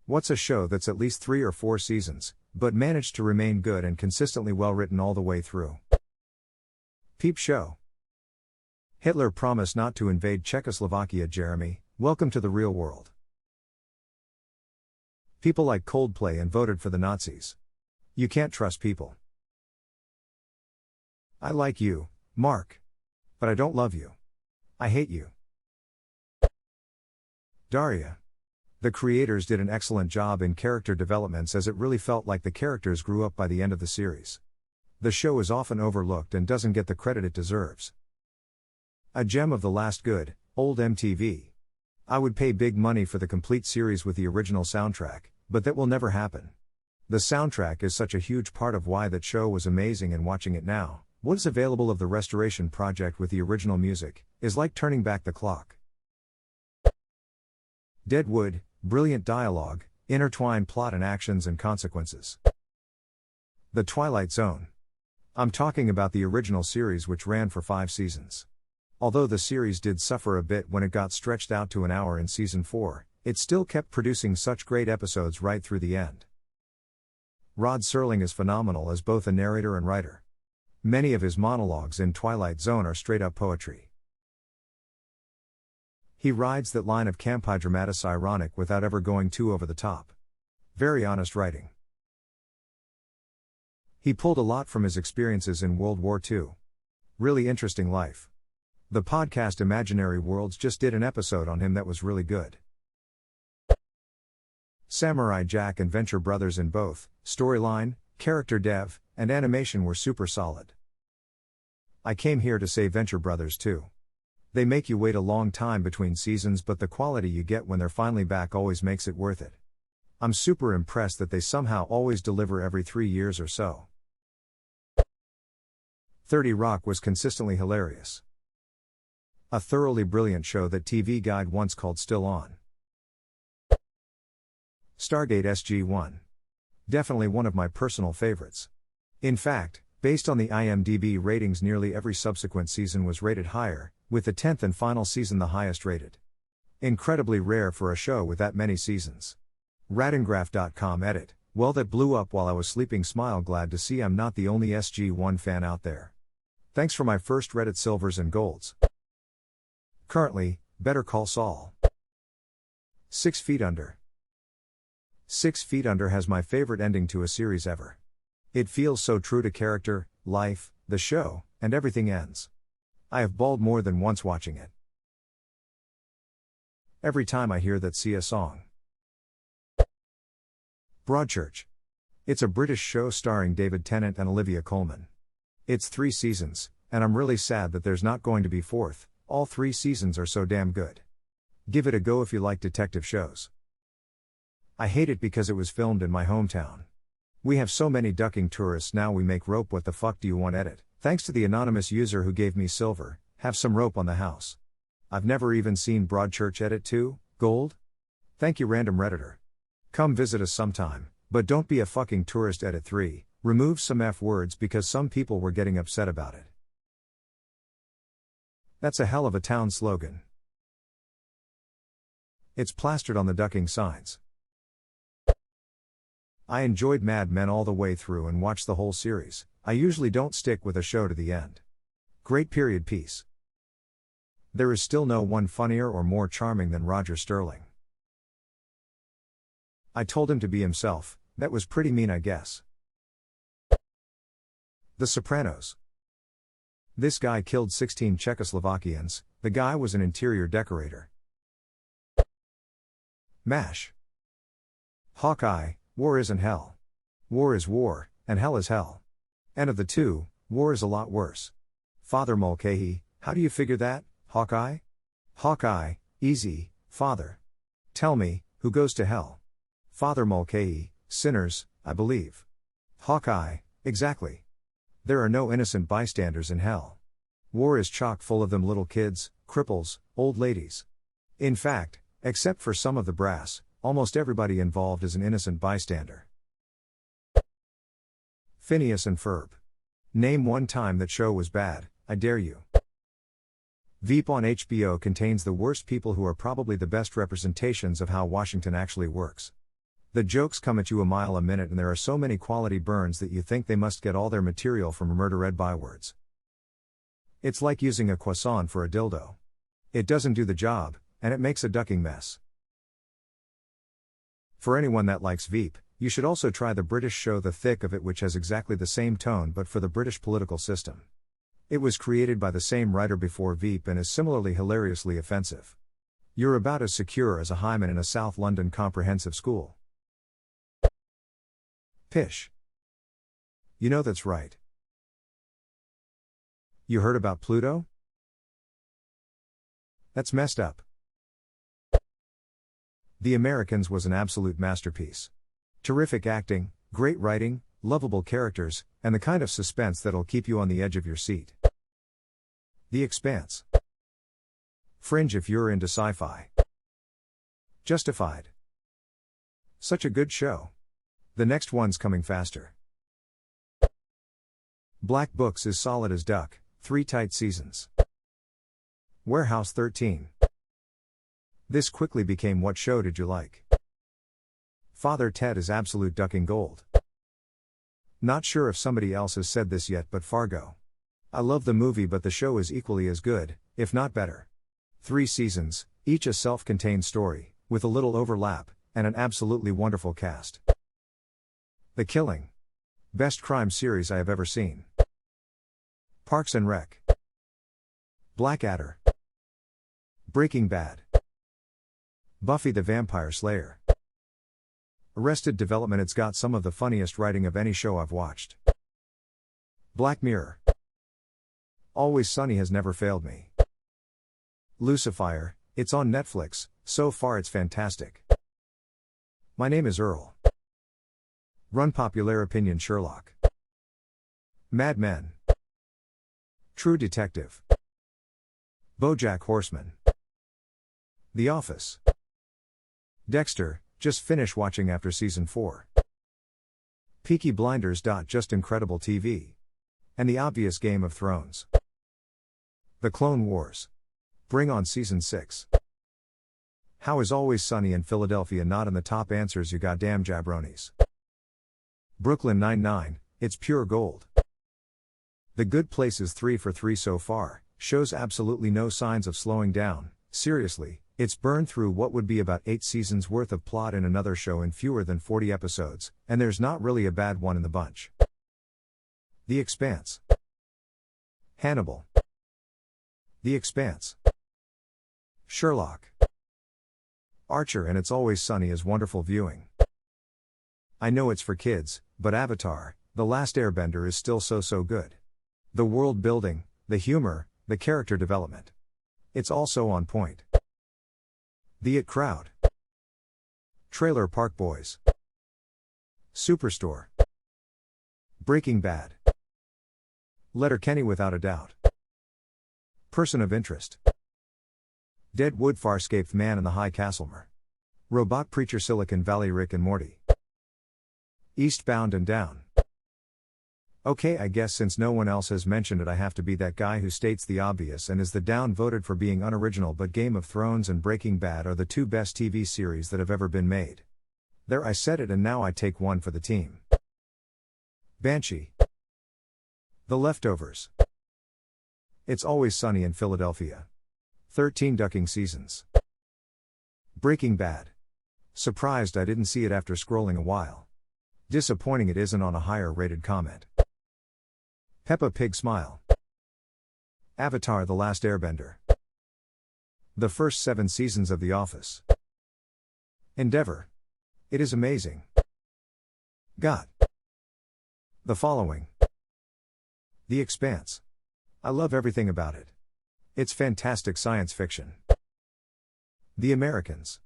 What's a show that's at least 3 or 4 seasons, but managed to remain good and consistently well written all the way through? Peep Show. Hitler promised not to invade Czechoslovakia. Jeremy, welcome to the real world. People like Coldplay and voted for the Nazis. You can't trust people. I like you, Mark. But I don't love you. I hate you. Daria. The creators did an excellent job in character developments, as it really felt like the characters grew up by the end of the series. The show is often overlooked and doesn't get the credit it deserves. A gem of the last good, old MTV. I would pay big money for the complete series with the original soundtrack, but that will never happen. The soundtrack is such a huge part of why that show was amazing, and watching it now, what is available of the restoration project with the original music, is like turning back the clock. Deadwood, brilliant dialogue, intertwined plot and actions and consequences. The Twilight Zone. I'm talking about the original series, which ran for 5 seasons. Although the series did suffer a bit when it got stretched out to an hour in season 4, it still kept producing such great episodes right through the end. Rod Serling is phenomenal as both a narrator and writer. Many of his monologues in Twilight Zone are straight-up poetry. He rides that line of campi dramatis ironic without ever going too over the top. Very honest writing. He pulled a lot from his experiences in World War II. Really interesting life. The podcast Imaginary Worlds just did an episode on him that was really good. Samurai Jack and Venture Brothers in both storyline, character dev, and animation were super solid. I came here to say Venture Brothers too. They make you wait a long time between seasons, but the quality you get when they're finally back always makes it worth it. I'm super impressed that they somehow always deliver every 3 years or so. 30 Rock was consistently hilarious. A thoroughly brilliant show that TV Guide once called Still On. Stargate SG-1. Definitely one of my personal favorites. In fact, based on the IMDb ratings, nearly every subsequent season was rated higher, with the 10th and final season the highest rated. Incredibly rare for a show with that many seasons. Radingraph.com edit, well, that blew up while I was sleeping. Smile, glad to see I'm not the only SG-1 fan out there. Thanks for my first Reddit silvers and golds. Currently, Better Call Saul. 6 Feet Under. 6 Feet Under has my favorite ending to a series ever. It feels so true to character, life, the show, and everything ends. I have bawled more than once watching it. Every time I hear that Sia song. Broadchurch. It's a British show starring David Tennant and Olivia Colman. It's 3 seasons, and I'm really sad that there's not going to be 4th, all 3 seasons are so damn good. Give it a go if you like detective shows. I hate it because it was filmed in my hometown. We have so many ducking tourists now, we make rope. What the fuck do you want? Edit. Thanks to the anonymous user who gave me silver, have some rope on the house. I've never even seen Broadchurch. Edit 2, gold? Thank you, random Redditor. Come visit us sometime, but don't be a fucking tourist. Edit 3, remove some F words because some people were getting upset about it. That's a hell of a town slogan. It's plastered on the ducking signs. I enjoyed Mad Men all the way through and watched the whole series. I usually don't stick with a show to the end. Great period piece. There is still no one funnier or more charming than Roger Sterling. I told him to be himself. That was pretty mean, I guess. The Sopranos. This guy killed 16 Czechoslovakians. The guy was an interior decorator. MASH. Hawkeye. War isn't hell. War is war, and hell is hell. And of the two, war is a lot worse. Father Mulcahy, how do you figure that, Hawkeye? Hawkeye, easy, Father. Tell me, who goes to hell? Father Mulcahy, sinners, I believe. Hawkeye, exactly. There are no innocent bystanders in hell. War is chock full of them little kids, cripples, old ladies. In fact, except for some of the brass, almost everybody involved is an innocent bystander. Phineas and Ferb. Name one time that show was bad, I dare you. Veep on HBO contains the worst people who are probably the best representations of how Washington actually works. The jokes come at you a mile a minute, and there are so many quality burns that you think they must get all their material from murder-read bywords. It's like using a croissant for a dildo. It doesn't do the job, and it makes a ducking mess. For anyone that likes Veep, you should also try the British show The Thick of It, which has exactly the same tone but for the British political system. It was created by the same writer before Veep and is similarly hilariously offensive. You're about as secure as a hymen in a South London comprehensive school. Pish. You know that's right. You heard about Pluto? That's messed up. The Americans was an absolute masterpiece. Terrific acting, great writing, lovable characters, and the kind of suspense that'll keep you on the edge of your seat. The Expanse. Fringe if you're into sci-fi. Justified. Such a good show. The next one's coming faster. Black Books is solid as duck, 3 tight seasons. Warehouse 13. This quickly became What Show Did You Like? Father Ted is absolute ducking gold. Not sure if somebody else has said this yet, but Fargo. I love the movie, but the show is equally as good, if not better. 3 seasons, each a self-contained story, with a little overlap, and an absolutely wonderful cast. The Killing. Best crime series I have ever seen. Parks and Rec. Blackadder. Breaking Bad. Buffy the Vampire Slayer. Arrested Development. It's got some of the funniest writing of any show I've watched. Black Mirror. Always Sunny has never failed me. Lucifer, it's on Netflix, so far it's fantastic. My Name is Earl. Run Popular Opinion Sherlock. Mad Men. True Detective. BoJack Horseman. The Office. Dexter, just finished watching after season 4. Peaky Blinders. Just incredible TV. And the obvious Game of Thrones. The Clone Wars. Bring on season 6. How is Always Sunny in Philadelphia not in the top answers, you goddamn jabronis? Brooklyn Nine-Nine, it's pure gold. The Good Place is 3 for 3 so far, shows absolutely no signs of slowing down. Seriously, it's burned through what would be about 8 seasons worth of plot in another show in fewer than 40 episodes, and there's not really a bad one in the bunch. The Expanse. Hannibal. The Expanse. Sherlock. Archer and It's Always Sunny is wonderful viewing. I know it's for kids, but Avatar, The Last Airbender is still so good. The world building, the humor, the character development. It's also on point. The It Crowd. Trailer Park Boys. Superstore. Breaking Bad. Letterkenny without a doubt. Person of Interest. Deadwood Farscape Man in the High Castlemere. Robot Preacher Silicon Valley Rick and Morty. Eastbound and Down. Okay, I guess since no one else has mentioned it, I have to be that guy who states the obvious and is the down voted for being unoriginal, but Game of Thrones and Breaking Bad are the 2 best TV series that have ever been made. There, I said it, and now I take one for the team. Banshee. The Leftovers. It's Always Sunny in Philadelphia. 13 ducking seasons. Breaking Bad. Surprised I didn't see it after scrolling a while. Disappointing it isn't on a higher rated comment. Peppa Pig Smile. Avatar: The Last Airbender. The first 7 seasons of The Office. Endeavor. It is amazing. Got. The Following. The Expanse. I love everything about it. It's fantastic science fiction. The Americans.